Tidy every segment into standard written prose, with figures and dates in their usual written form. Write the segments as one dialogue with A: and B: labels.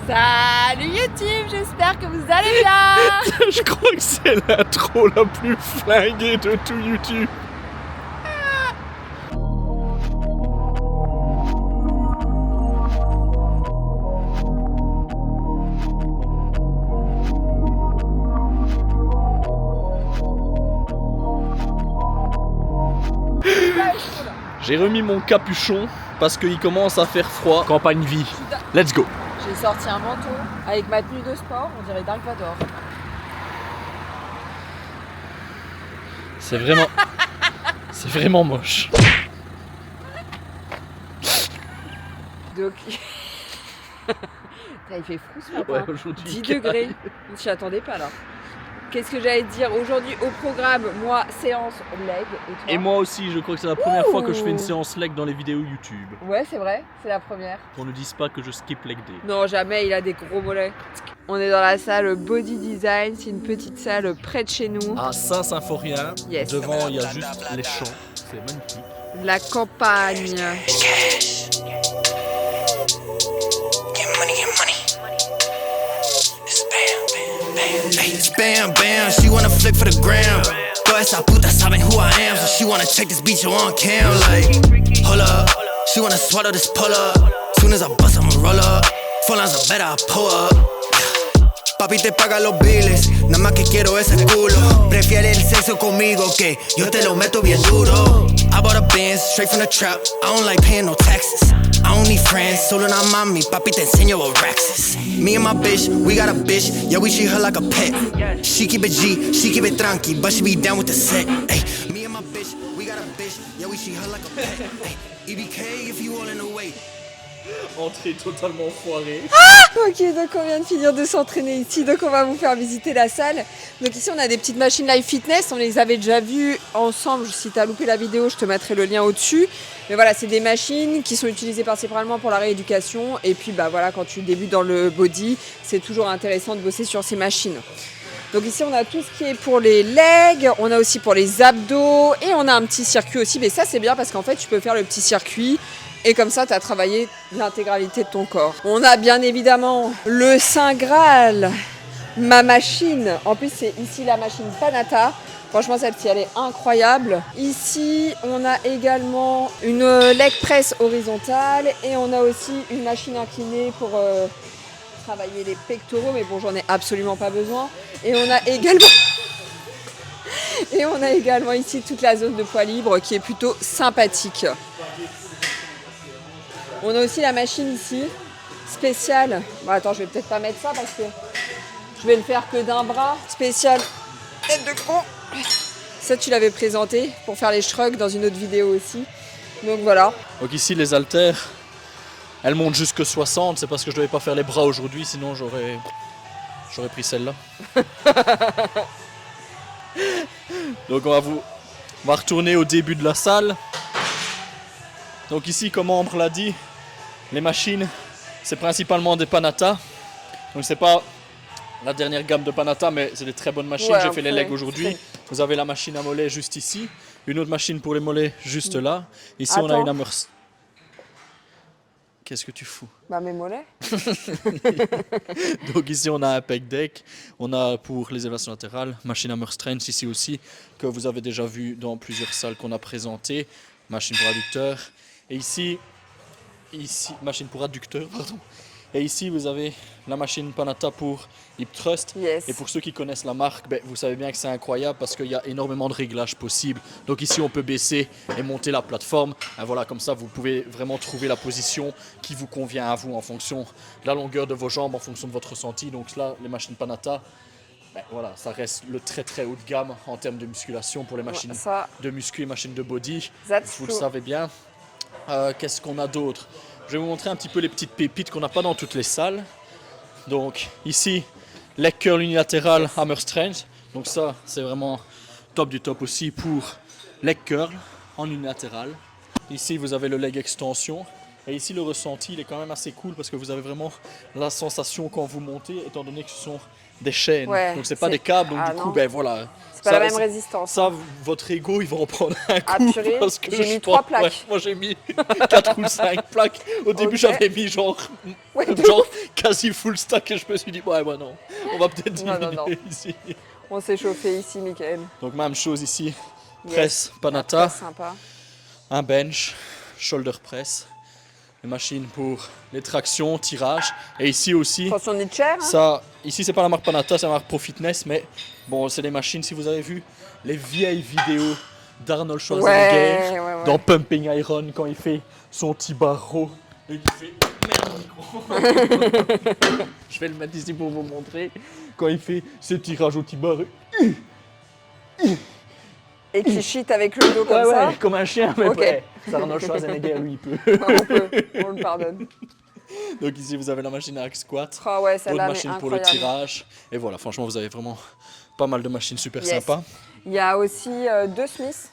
A: Salut YouTube, j'espère que vous allez bien.
B: Je crois que c'est l'intro la plus flinguée de tout YouTube. J'ai remis mon capuchon parce qu'il commence à faire froid. Campagne vie. Let's go.
A: J'ai sorti un manteau avec ma tenue de sport, on dirait Dark Vador.
B: C'est vraiment moche.
A: Donc... il fait fou ce matin.
B: Ouais, aujourd'hui,
A: 10 degrés. Je m'y attendais pas là. Qu'est-ce que j'allais te dire aujourd'hui au programme? Moi, séance leg. Et toi?
B: Et moi aussi, je crois que c'est la première fois que je fais une séance leg dans les vidéos YouTube.
A: Ouais, c'est vrai, c'est la première.
B: Qu'on ne dise pas que je skip leg day.
A: Non, jamais, il a des gros mollets. On est dans la salle Body Design, c'est une petite salle près de chez nous.
B: À Saint-Symphorien,
A: Yes.
B: devant il y a juste les champs, c'est magnifique.
A: La campagne.
C: Bam, bam, she wanna flick for the gram. Toda esa puta saben who I am, so she wanna check this bitch on cam. Like, hold up, she wanna swallow this pull up. Soon as I bust, I'ma roll up. Phone lines are better, I pull up. Papi te paga los biles, nada más que quiero ese culo. Prefiere el sexo conmigo que yo te lo meto bien duro. I bought a Benz straight from the trap, I don't like paying no taxes. I don't need friends, solo una mami, papi te enseño what racks is. Me and my bitch, we got a bitch, yeah we treat her like a pet. She keep it G, she keep it tranqui, but she be down with the set. Ay, me and my bitch, we got a bitch, yeah we treat her like a pet. Ay, EBK if you all in the way.
B: Entrée totalement foirée.
A: Ok, donc on vient de finir de s'entraîner ici, donc on va vous faire visiter la salle. Donc ici on a des petites machines Live Fitness, on les avait déjà vues ensemble. Si tu as loupé la vidéo, je te mettrai le lien au-dessus. Mais voilà, c'est des machines qui sont utilisées principalement pour la rééducation. Et puis bah voilà, quand tu débutes dans le body, c'est toujours intéressant de bosser sur ces machines. Donc ici on a tout ce qui est pour les legs, on a aussi pour les abdos et on a un petit circuit aussi. Mais ça c'est bien parce qu'en fait tu peux faire le petit circuit. Et comme ça, tu as travaillé l'intégralité de ton corps. On a bien évidemment le Saint Graal, ma machine. En plus, c'est ici la machine Panata. Franchement, celle-ci, elle est incroyable. Ici, on a également une leg press horizontale. Et on a aussi une machine inclinée pour travailler les pectoraux. Mais bon, j'en ai absolument pas besoin. Et on a également ici toute la zone de poids libre qui est plutôt sympathique. On a aussi la machine ici, spéciale. Bon, attends, je vais peut-être pas mettre ça parce que je vais le faire que d'un bras. Spéciale tête de con. Ça, tu l'avais présenté pour faire les shrugs dans une autre vidéo aussi. Donc voilà.
B: Donc ici, les haltères, elles montent jusque 60. C'est parce que je ne devais pas faire les bras aujourd'hui, sinon j'aurais pris celle-là. Donc on va retourner au début de la salle. Donc ici, comme Ambre l'a dit, les machines, c'est principalement des Panata. Donc c'est pas la dernière gamme de Panata, mais c'est des très bonnes machines.
A: Ouais,
B: j'ai fait les legs aujourd'hui. Vous avez la machine à mollets juste ici. Une autre machine pour les mollets juste là. Ici, on a une Hammer. Qu'est-ce que tu fous?
A: Bah mes mollets.
B: Donc ici, on a un pec deck. On a pour les élévations latérales, machine Hammer Strength ici aussi, que vous avez déjà vu dans plusieurs salles qu'on a présentées. Machine pour adducteur. Et ici, machine pour adducteur, pardon. Et ici, vous avez la machine Panata pour hip thrust.
A: Yes.
B: Et pour ceux qui connaissent la marque, vous savez bien que c'est incroyable parce qu'il y a énormément de réglages possibles. Donc ici, on peut baisser et monter la plateforme. Et voilà, comme ça, vous pouvez vraiment trouver la position qui vous convient à vous en fonction de la longueur de vos jambes, en fonction de votre ressenti. Donc là, les machines Panata, voilà, ça reste le très très haut de gamme en termes de musculation pour les machines de muscu et machines de body. Vous le savez bien. Qu'est-ce qu'on a d'autre? Je vais vous montrer un petit peu les petites pépites qu'on n'a pas dans toutes les salles. Donc ici, leg curl unilatéral Hammer Strength. Donc ça, c'est vraiment top du top aussi pour leg curl en unilatéral. Ici, vous avez le leg extension. Et ici, le ressenti, il est quand même assez cool parce que vous avez vraiment la sensation quand vous montez, étant donné que ce sont des chaînes.
A: Ouais,
B: donc c'est pas des câbles, donc du coup, voilà.
A: C'est pas la même résistance.
B: Ça, votre ego, il va en prendre un coup.
A: Ah purée,
B: parce que
A: j'ai mis 3 plaques.
B: Ouais, moi j'ai mis 4 ou 5 plaques. Au début, j'avais mis genre quasi full stack et je me suis dit, ouais, non, on va peut-être
A: Non,
B: diminuer
A: non.
B: ici.
A: On s'est chauffé ici, Mickaël.
B: Donc même chose ici,
A: Yes.
B: presse,
A: La
B: Panatta,
A: presse sympa.
B: un bench, shoulder press, une machine pour les tractions, tirage. Et ici aussi,
A: Attention, on est cher. Hein.
B: ça, ici c'est pas la marque Panatta, c'est la marque Pro Fitness, mais bon, c'est des machines, si vous avez vu les vieilles vidéos d'Arnold Schwarzenegger
A: Ouais.
B: dans Pumping Iron quand il fait son petit barreau et qu'il fait merde le micro. Je vais le mettre ici pour vous montrer quand il fait ses tirages au petit barreau.
A: Et qui cheat avec le dos comme ça.
B: comme un chien, mais
A: Ok.
B: ouais, c'est Arnold Schwarzenegger, lui il peut.
A: On le pardonne.
B: Donc ici vous avez la machine à hack squat,
A: Oh ouais,
B: l'autre
A: celle-là, mais
B: machine pour le
A: incroyable.
B: tirage, et voilà, franchement vous avez vraiment pas mal de machines super
A: Yes.
B: sympas.
A: Il y a aussi 2 Smiths.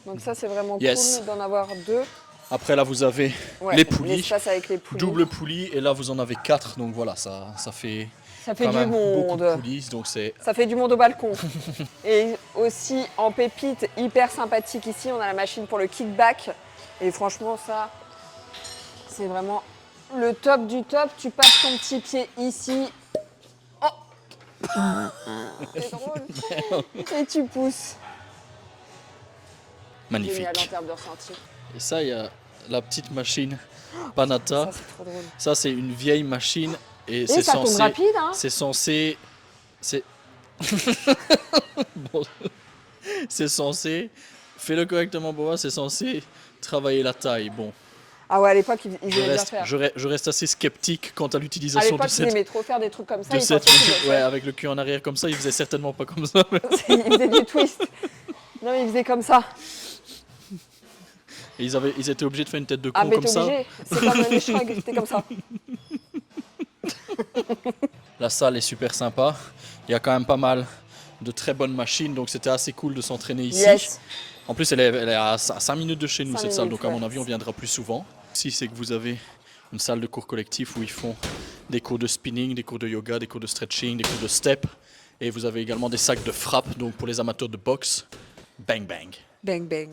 A: Donc ça, c'est vraiment
B: Yes.
A: cool d'en avoir 2.
B: Après là vous avez
A: Ouais,
B: les poulies,
A: l'espace avec les poulies.
B: double poulie, et là vous en avez 4, donc voilà, ça fait
A: Ça fait
B: quand
A: du
B: même beaucoup de
A: monde.
B: poulies, donc c'est...
A: Ça fait du monde au balcon. Et aussi en pépite hyper sympathique ici, on a la machine pour le kickback. Et franchement, ça, c'est vraiment le top du top. Tu passes ton petit pied ici. Oh c'est drôle. Et tu pousses. Génial en
B: magnifique.
A: termes de ressenti.
B: Et ça, il y a la petite machine Panatta.
A: Ça, c'est trop drôle.
B: Ça, c'est une vieille machine et
A: Et
B: c'est
A: ça tombe
B: censé...
A: rapide, hein.
B: C'est censé... C'est... Bon, c'est censé... Fais-le correctement pour moi, c'est censé travailler la taille. Bon,
A: Ah ouais, à l'époque, ils
B: je
A: aimaient bien
B: reste,
A: faire.
B: je reste assez sceptique quant à
A: À
B: l'utilisation de
A: l'époque, ils
B: cette...
A: aimaient trop faire des trucs comme ça.
B: De
A: Ils
B: cette
A: pensaient qu'ils
B: ouais, avec le cul en arrière comme ça, il faisait certainement pas comme ça.
A: ils faisaient du twist. Non, mais ils faisaient comme ça.
B: Et ils étaient obligés de faire une tête de con
A: Ah, mais
B: comme
A: t'es
B: ça.
A: obligé. C'est comme les shrugs, c'était comme ça.
B: La salle est super sympa. Il y a quand même pas mal de très bonnes machines, donc c'était assez cool de s'entraîner ici.
A: Yes.
B: En plus, elle est à 5 minutes de chez nous,
A: 5
B: cette salle,
A: minutes,
B: donc à mon
A: ouais.
B: avis, on viendra plus souvent. Ici, c'est que vous avez une salle de cours collectif où ils font des cours de spinning, des cours de yoga, des cours de stretching, des cours de step. Et vous avez également des sacs de frappe, donc pour les amateurs de boxe. Bang bang.
A: Bang, bang.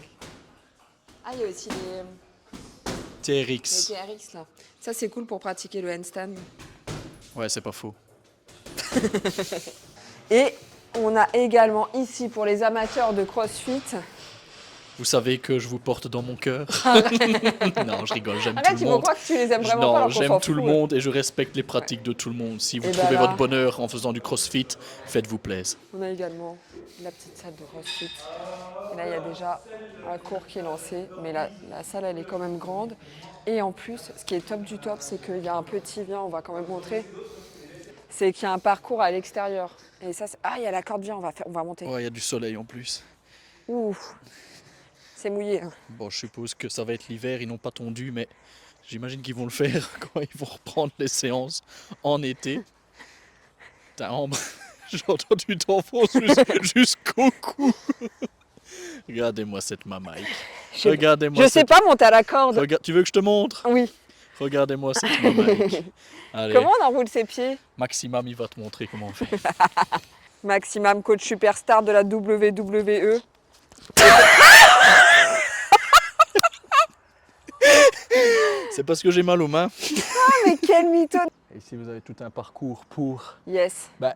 A: Ah, il y a aussi les
B: TRX.
A: TRX là. Ça, c'est cool pour pratiquer le handstand.
B: Ouais, c'est pas faux.
A: Et on a également ici pour les amateurs de CrossFit.
B: Vous savez que je vous porte dans mon cœur. Non, je rigole, j'aime tout
A: Arrête,
B: le
A: il faut
B: monde.
A: croire que tu les aimes vraiment
B: Non,
A: pas alors qu'on
B: j'aime
A: s'en
B: tout le
A: fout.
B: monde et je respecte les pratiques de tout le monde. Si vous
A: Et ben
B: trouvez
A: là-
B: votre bonheur en faisant du crossfit, faites-vous plaisir.
A: On a également la petite salle de CrossFit. Et là, il y a déjà un cours qui est lancé, mais la salle, elle est quand même grande. Et en plus, ce qui est top du top, c'est qu'il y a un petit, viens, on va quand même montrer, c'est qu'il y a un parcours à l'extérieur. Et ça, ah, il y a la corde, viens, on va monter.
B: Ouais, il y a du soleil en plus.
A: Ouf, c'est mouillé. Hein.
B: Bon, je suppose que ça va être l'hiver, ils n'ont pas tondu, mais j'imagine qu'ils vont le faire quand ils vont reprendre les séances en été. Putain, Ambre, j'ai entendu ton fonce jusqu'au cou. Regardez-moi cette mamaille. Regardez-moi
A: Je sais pas monter à la corde.
B: Tu veux que je te montre?
A: Oui.
B: Regardez-moi cette mamaille. Allez,
A: Comment on enroule ses pieds?
B: Maximum, il va te montrer comment on fait.
A: Maximum, coach superstar de la WWE.
B: C'est parce que j'ai mal aux mains.
A: Mais quel mytho.
B: Et ici, vous avez tout un parcours pour
A: Yes.
B: bah,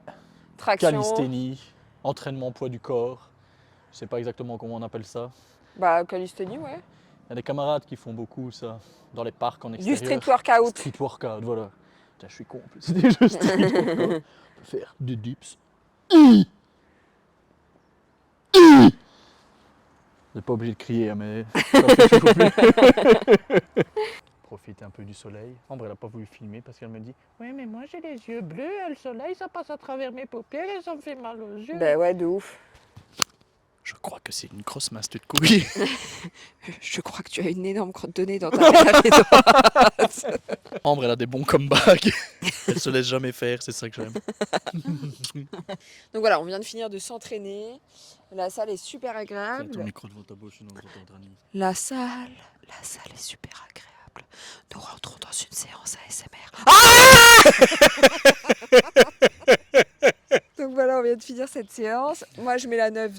A: Traction.
B: calisthénie, entraînement poids du corps. Je sais pas exactement comment on appelle ça.
A: Bah, calisthénie, ouais.
B: Il y a des camarades qui font beaucoup ça dans les parcs en
A: Du
B: extérieur.
A: street workout.
B: Street workout, voilà. Putain, je suis con en plus. C'était juste street workout. On peut faire des dips. Vous n'êtes pas obligé de crier, hein, mais ça fait toujours plus. Profitez un peu du soleil. Ambre, elle n'a pas voulu filmer parce qu'elle me dit oui, mais moi j'ai les yeux bleus, le soleil ça passe à travers mes paupières et ça me fait mal aux yeux.
A: Bah ouais, de ouf.
B: Je crois que c'est une grosse masse de couilles.
A: Je crois que tu as une énorme crotte de nez dans ta tête droite.
B: Ambre, elle a des bons comebacks. Elle se laisse jamais faire, c'est ça que j'aime.
A: Donc voilà, on vient de finir de s'entraîner. La salle est super
B: Tiens, ton
A: agréable.
B: micro devant ta bouche, sinon on t'entendra ni.
A: La salle est super agréable. Nous rentrons dans une séance ASMR. Donc voilà, on vient de finir cette séance. Moi, je mets la 9.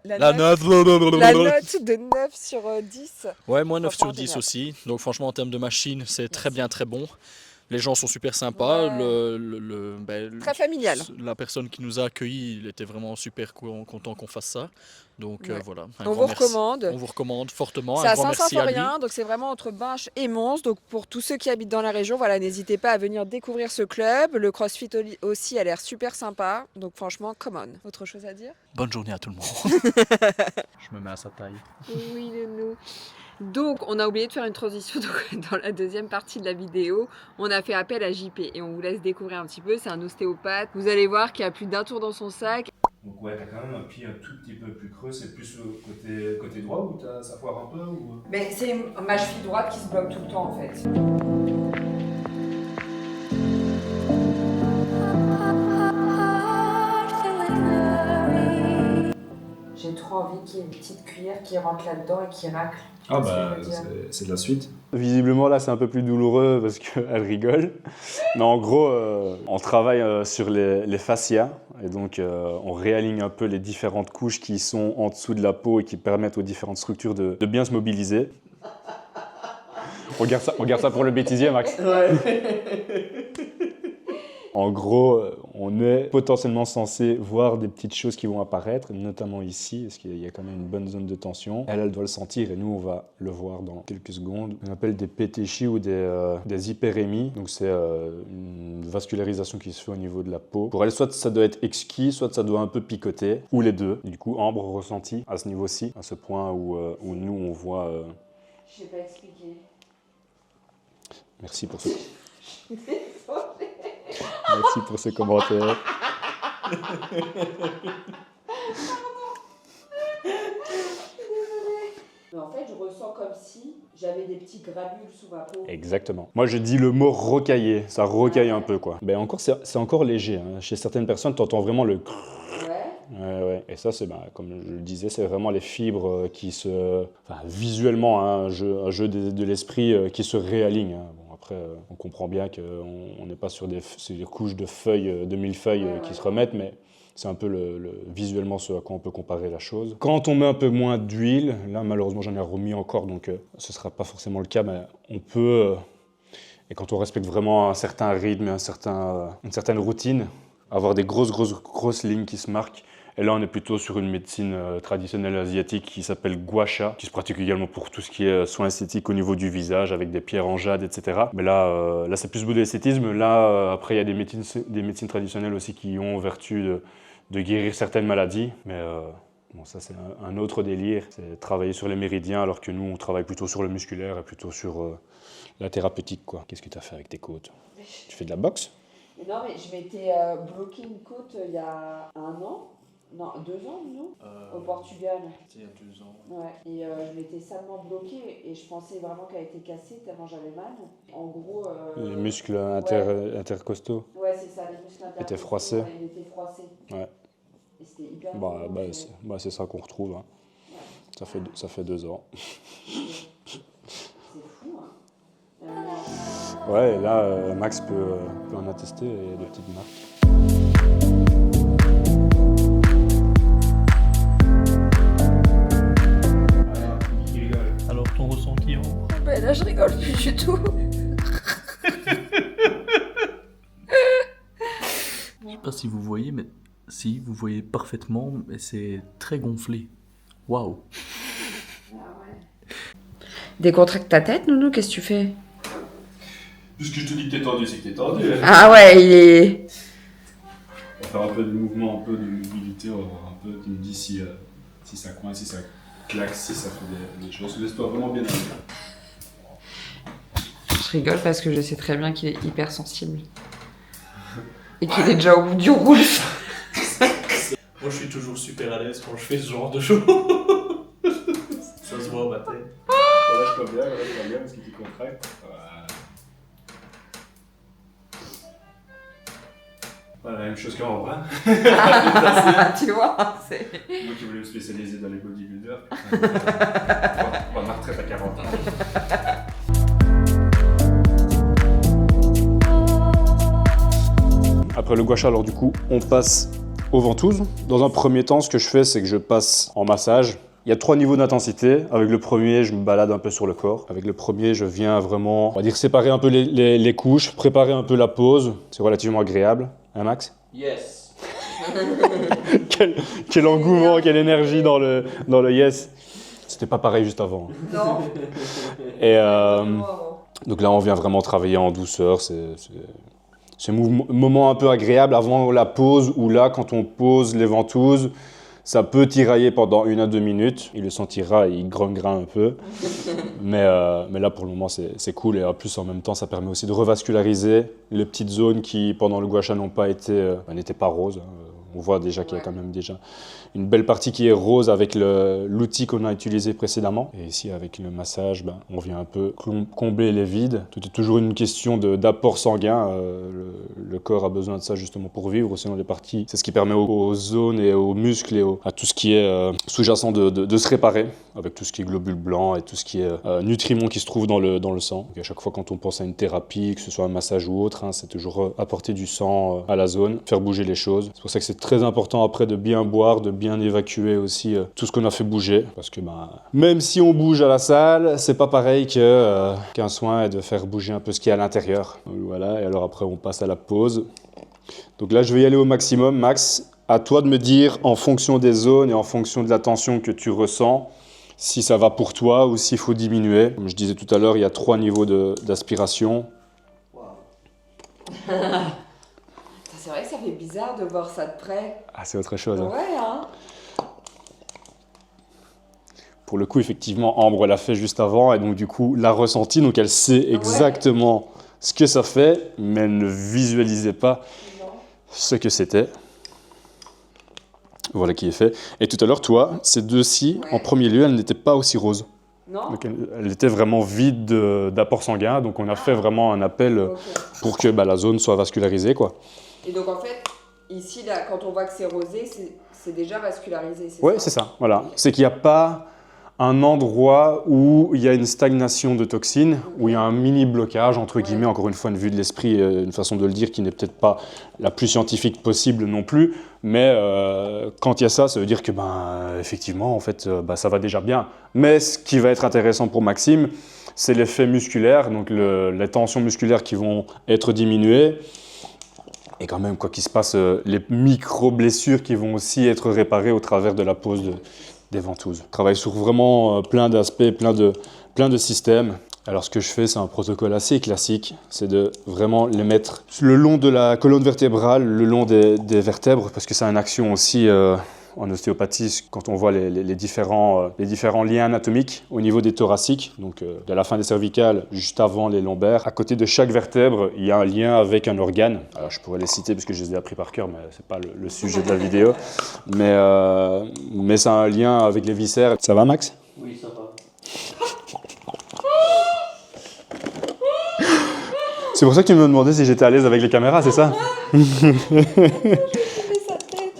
B: La
A: note
B: 9.
A: La note de 9 sur 10.
B: Ouais, moi 9 sur
A: Franchement,
B: 10
A: génial.
B: aussi. Donc franchement, en termes de machine, c'est très bien, très bon. Les gens sont super sympas.
A: Ouais. Très familial.
B: La personne qui nous a accueillis, il était vraiment super content qu'on fasse ça. Donc
A: Ouais.
B: voilà,
A: On vous recommande.
B: On vous recommande fortement.
A: C'est
B: Un
A: à
B: grand merci à lui.
A: Saint-Symphorien, donc c'est vraiment entre Binche et Mons. Donc pour tous ceux qui habitent dans la région, voilà, n'hésitez pas à venir découvrir ce club. Le CrossFit aussi a l'air super sympa. Donc franchement, come on. Autre chose à dire?
B: Bonne journée à tout le monde. Je me mets à sa taille.
A: Oui, Nounou. Donc, on a oublié de faire une transition dans la deuxième partie de la vidéo. On a fait appel à JP et on vous laisse découvrir un petit peu. C'est un ostéopathe. Vous allez voir qu'il y a plus d'1 tour dans son sac.
D: Donc ouais, t'as quand même un pied un tout petit peu plus creux. C'est plus côté droit ou ça foire un peu ou...
A: Mais c'est ma cheville droite qui se bloque tout le temps en fait. J'ai trop envie qu'il y ait une petite cuillère qui rentre là-dedans et qui racle.
D: Ah bah, c'est de la suite.
E: Visiblement, là, c'est un peu plus douloureux parce qu'elle rigole. Mais en gros, on travaille sur les fascias. Et donc, on réaligne un peu les différentes couches qui sont en dessous de la peau et qui permettent aux différentes structures de bien se mobiliser. On garde ça pour le bêtisier, Max. Ouais. En gros, on est potentiellement censé voir des petites choses qui vont apparaître, notamment ici, parce qu'il y a quand même une bonne zone de tension. Elle doit le sentir et nous, on va le voir dans quelques secondes. On appelle des pétéchies ou des hyperémies. Donc, c'est une vascularisation qui se fait au niveau de la peau. Pour elle, soit ça doit être exquis, soit ça doit un peu picoter, ou les deux. Du coup, Ambre ressenti à ce niveau-ci, à ce point où nous, on voit...
A: Je sais pas expliquer.
E: Merci pour ce... Merci pour ce commentaire.
A: Mais en fait, je ressens comme si j'avais des petits granules sous ma peau.
E: Exactement. Moi, je dis le mot rocailler. Ça rocaille un peu, quoi. Ben encore, c'est encore léger. Hein. Chez certaines personnes, tu entends vraiment le... Ouais. Et ça, c'est, comme je le disais, c'est vraiment les fibres qui se... Enfin, visuellement, hein, un jeu de l'esprit qui se réaligne. Hein. Bon, après, on comprend bien qu'on n'est pas sur des couches de feuilles, de millefeuilles qui se remettent, mais c'est un peu visuellement ce à quoi on peut comparer la chose. Quand on met un peu moins d'huile, là, malheureusement, j'en ai remis encore, donc ce ne sera pas forcément le cas, mais on peut... et quand on respecte vraiment un certain rythme et une certaine routine, avoir des grosses lignes qui se marquent. Et là, on est plutôt sur une médecine traditionnelle asiatique qui s'appelle gua sha, qui se pratique également pour tout ce qui est soins esthétiques au niveau du visage, avec des pierres en jade, etc. Mais là c'est plus beau de l'esthétisme. Là, après, il y a des médecines traditionnelles aussi qui ont vertu de guérir certaines maladies. Mais bon, ça, c'est un autre délire. C'est travailler sur les méridiens, alors que nous, on travaille plutôt sur le musculaire et plutôt sur la thérapeutique, quoi. Qu'est-ce que tu as fait avec tes côtes? Tu fais de la boxe?
A: Non, mais je m'étais bloqué une côte il y a 1 an. Non, 2 ans, non au Portugal.
B: C'était il y a 2 ans.
A: Ouais, et je m'étais salement bloquée et je pensais vraiment qu'elle était cassée tellement j'avais mal. En gros...
E: les muscles intercostaux.
A: Ouais, c'est ça, les muscles intercostaux.
E: Étaient froissés.
A: Ils étaient froissés.
E: Ouais.
A: Et c'était hyper...
E: C'est ça qu'on retrouve. Hein. Ouais. Ça fait 2 ans.
A: C'est fou, hein.
E: Ouais, et là, Max peut en attester, il y a des petites marques.
B: Alors, ton ressenti
A: Ben là, je rigole plus du tout.
B: Je sais pas si vous voyez, mais si, vous voyez parfaitement, mais c'est très gonflé. Waouh.
A: Décontracte ta tête, Nounou, qu'est-ce que tu fais?
D: Puisque je te dis que t'es tendu, c'est que t'es tendu.
A: Ah ouais, il est...
D: On va faire un peu de mouvement, un peu de mobilité, on va voir un peu, tu me dis si ça coince, si ça claque, si ça fait des choses. Laisse-toi vraiment bien aller.
A: Je rigole parce que je sais très bien qu'il est hypersensible. Et qu'il est déjà au bout du roule.
B: Moi, je suis toujours super à l'aise quand je fais ce genre de choses. Ça se voit à ma tête.
D: Voilà, je vois bien, parce que tu contractes. Voilà, la même chose qu'en bras.
A: Tu vois, c'est...
D: Moi qui voulais me spécialiser dans les bodybuilders. On va ma retraite à 40 ans.
E: Après le gua sha, alors du coup, on passe aux ventouses. Dans un premier temps, ce que je fais, c'est que je passe en massage Il y a 3 niveaux d'intensité. Avec le premier, je me balade un peu sur le corps. Avec le premier, je viens vraiment, on va dire, séparer un peu les couches, préparer un peu la pose. C'est relativement agréable. Hein, Max?
B: Yes.
E: Quel engouement, quelle énergie dans le yes. C'était pas pareil juste avant.
A: Non.
E: Et donc là, on vient vraiment travailler en douceur. C'est un moment un peu agréable avant la pause, où là, quand on pose les ventouses, ça peut tirailler pendant 1 à 2 minutes. Il le sentira, il grognera un peu. Mais là, pour le moment, c'est cool. Et en plus, en même temps, ça permet aussi de revasculariser les petites zones qui, pendant le gua sha, n'étaient pas roses. On voit déjà qu'il y a quand même déjà une belle partie qui est rose avec l'outil qu'on a utilisé précédemment. Et ici, avec le massage, on vient un peu combler les vides. Tout est toujours une question d'apport sanguin. Le corps a besoin de ça justement pour vivre. Sinon, les parties, c'est ce qui permet aux zones et aux muscles et à tout ce qui est sous-jacent de se réparer, avec tout ce qui est globules blancs et tout ce qui est nutriments qui se trouvent dans le sang. Donc, à chaque fois quand on pense à une thérapie, que ce soit un massage ou autre, c'est toujours apporter du sang à la zone, faire bouger les choses. C'est pour ça que c'est très important après de bien boire, de bien évacuer aussi tout ce qu'on a fait bouger. Parce que même si on bouge à la salle, c'est pas pareil qu'un soin et de faire bouger un peu ce qui est à l'intérieur. Voilà, et alors après on passe à la pause. Donc là je vais y aller au maximum. Max, à toi de me dire en fonction des zones et en fonction de la tension que tu ressens, si ça va pour toi ou s'il faut diminuer. Comme je disais tout à l'heure, il y a 3 niveaux d'aspiration.
A: C'est vrai que ça fait bizarre de voir ça de près.
E: Ah, c'est autre chose. Hein.
A: Ouais, hein.
E: Pour le coup, effectivement, Ambre l'a fait juste avant et donc du coup, l'a ressenti. Donc elle sait exactement ce que ça fait, mais elle ne visualisait pas ce que c'était. Voilà qui est fait. Et tout à l'heure, toi, ces deux-ci, en premier lieu, elles n'étaient pas aussi roses.
A: Non.
E: Donc elle était vraiment vide d'apport sanguin. Donc on a fait vraiment un appel pour que la zone soit vascularisée, quoi.
A: Et donc en fait, ici, là, quand on voit que c'est rosé, c'est déjà vascularisé,
E: Oui, c'est ça. Voilà. C'est qu'il n'y a pas un endroit où il y a une stagnation de toxines, où il y a un mini blocage, entre guillemets, encore une fois, une vue de l'esprit, une façon de le dire qui n'est peut-être pas la plus scientifique possible non plus, mais quand il y a ça, ça veut dire que, effectivement, en fait, ça va déjà bien. Mais ce qui va être intéressant pour Maxime, c'est l'effet musculaire, donc les tensions musculaires qui vont être diminuées, et quand même, quoi qu'il se passe, les micro-blessures qui vont aussi être réparées au travers de la pose des ventouses. Je travaille sur vraiment plein d'aspects, plein de systèmes. Alors ce que je fais, c'est un protocole assez classique, c'est de vraiment les mettre le long de la colonne vertébrale, le long des vertèbres, parce que ça a une action aussi en ostéopathie, quand on voit les différents liens anatomiques au niveau des thoraciques, donc de la fin des cervicales juste avant les lombaires. À côté de chaque vertèbre, il y a un lien avec un organe. Alors je pourrais les citer parce que je les ai appris par cœur, mais c'est pas le sujet de la vidéo. Mais ça a un lien avec les viscères. Ça va, Max?
B: Oui, ça va.
E: C'est pour ça que tu me demandais si j'étais à l'aise avec les caméras, c'est ça?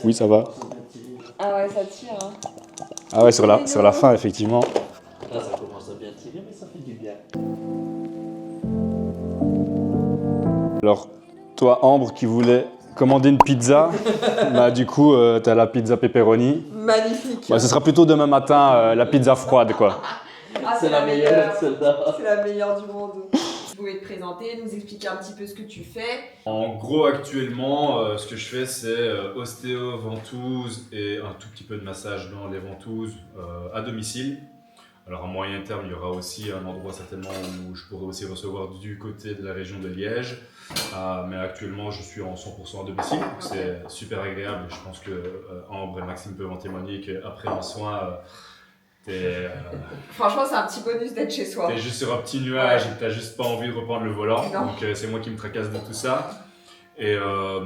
E: Oui, ça va.
A: Ah ouais, ça tire. Hein.
E: Ah ouais, sur la fin, effectivement.
B: Là, ça commence à bien tirer, mais ça fait du bien.
E: Alors, toi, Ambre, qui voulait commander une pizza, du coup, t'as la pizza pepperoni.
A: Magnifique.
E: Ce sera plutôt demain matin, la pizza froide, quoi.
A: Ah,
B: C'est la meilleure, celle-là.
A: C'est la meilleure du monde. Tu pouvais te présenter, nous expliquer un petit peu ce que tu fais.
D: En gros, actuellement, ce que je fais, c'est ostéo, ventouse et un tout petit peu de massage dans les ventouses à domicile. Alors à moyen terme, il y aura aussi un endroit certainement où je pourrais aussi recevoir du côté de la région de Liège. Mais actuellement, je suis en 100% à domicile, donc c'est super agréable. Je pense que Ambre et Maxime peuvent en témoigner qu'après un soin,
A: franchement, c'est un petit bonus d'être chez soi.
D: t'es juste sur un petit nuage et t'as juste pas envie de reprendre le volant.
A: Non.
D: Donc c'est moi qui me tracasse de tout ça. Et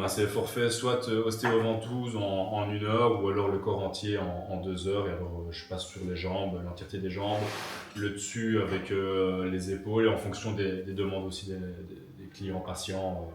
D: c'est forfait soit ostéo-ventouse en 1 heure ou alors le corps entier en 2 heures. Et alors je passe sur les jambes, l'entièreté des jambes, le dessus avec les épaules et en fonction des demandes aussi des clients patients,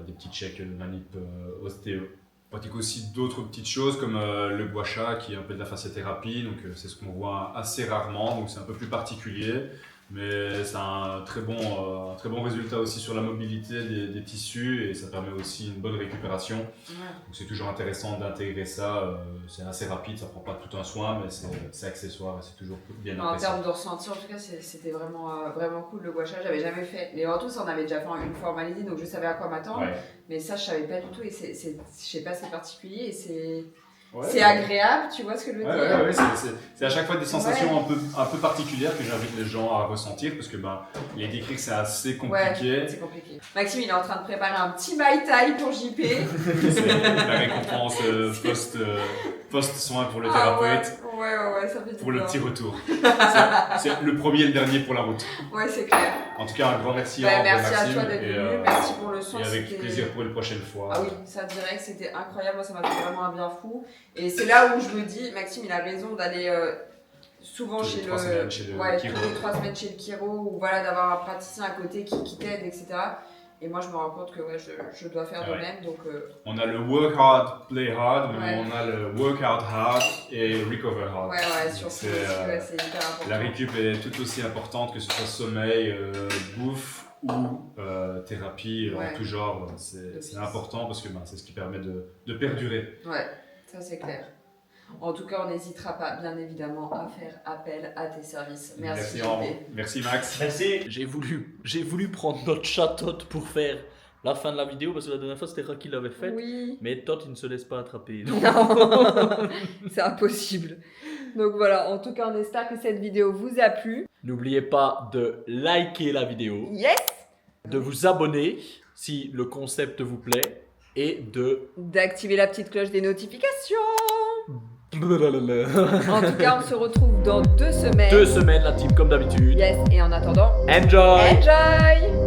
D: des petits checks de manip ostéo. Je pratique aussi d'autres petites choses comme le gua sha qui est un peu de la fasciathérapie, donc c'est ce qu'on voit assez rarement, donc c'est un peu plus particulier. Mais c'est un très bon résultat aussi sur la mobilité des tissus et ça permet aussi une bonne récupération. Donc c'est toujours intéressant d'intégrer ça. C'est assez rapide, ça prend pas tout un soin, mais c'est accessoire et c'est toujours bien apprécié.
A: En termes de ressenti, en tout cas, c'était vraiment cool le gua sha. J'avais jamais fait. Les retours, ça on avait déjà fait une fois en Malaisie, donc je savais à quoi m'attendre.
D: Ouais.
A: Mais ça, je savais pas du tout et je sais pas, c'est particulier et c'est
D: Ouais,
A: agréable, tu vois ce que je veux dire?
D: Ouais, c'est à chaque fois des sensations un peu particulières que j'invite les gens à ressentir parce que les décrire c'est assez compliqué.
A: Ouais, c'est compliqué. Maxime, il est en train de préparer un petit Mai Tai pour JP.
D: C'est la récompense post-soin pour le thérapeute.
A: Ouais, ça fait
D: pour le petit retour. C'est le premier et le dernier pour la route.
A: Ouais, c'est clair.
D: En tout cas, un grand merci
A: merci
D: Maxime.
A: à toi d'être venu, merci pour le son.
D: Et avec plaisir pour une prochaine fois.
A: Ah oui, ça direct, c'était incroyable, moi ça m'a fait vraiment un bien fou. Et c'est là où je me dis, Maxime il a raison d'aller souvent
D: Tous
A: chez
D: les 3 semaines chez le chiro.
A: tous les 3 semaines chez le chiro, ou voilà, d'avoir un praticien à côté qui t'aide, etc. Et moi je me rends compte que je dois faire de même. Donc,
D: on a le work hard, play hard, mais on a le work out hard et recover hard.
A: Ouais, surtout, c'est hyper important.
D: La récup est tout aussi importante que ce soit sommeil, bouffe ou thérapie en tout genre. C'est important parce que c'est ce qui permet de perdurer.
A: Ouais, ça c'est clair. En tout cas, on n'hésitera pas, bien évidemment, à faire appel à tes services. Merci
D: Merci Max.
B: Merci. J'ai voulu prendre notre chat Todd pour faire la fin de la vidéo parce que la dernière fois c'était Ra qui l'avait fait.
A: Oui.
B: Mais Todd il ne se laisse pas attraper.
A: Non, c'est impossible. Donc voilà, en tout cas, on espère que cette vidéo vous a plu.
B: N'oubliez pas de liker la vidéo,
A: Yes!
B: de vous abonner si le concept vous plaît et
A: d'activer la petite cloche des notifications.
B: En
A: En tout cas, on se retrouve dans 2 semaines.
B: 2 semaines la team comme d'habitude.
A: Yes, et en attendant,
B: Enjoy!
A: enjoy!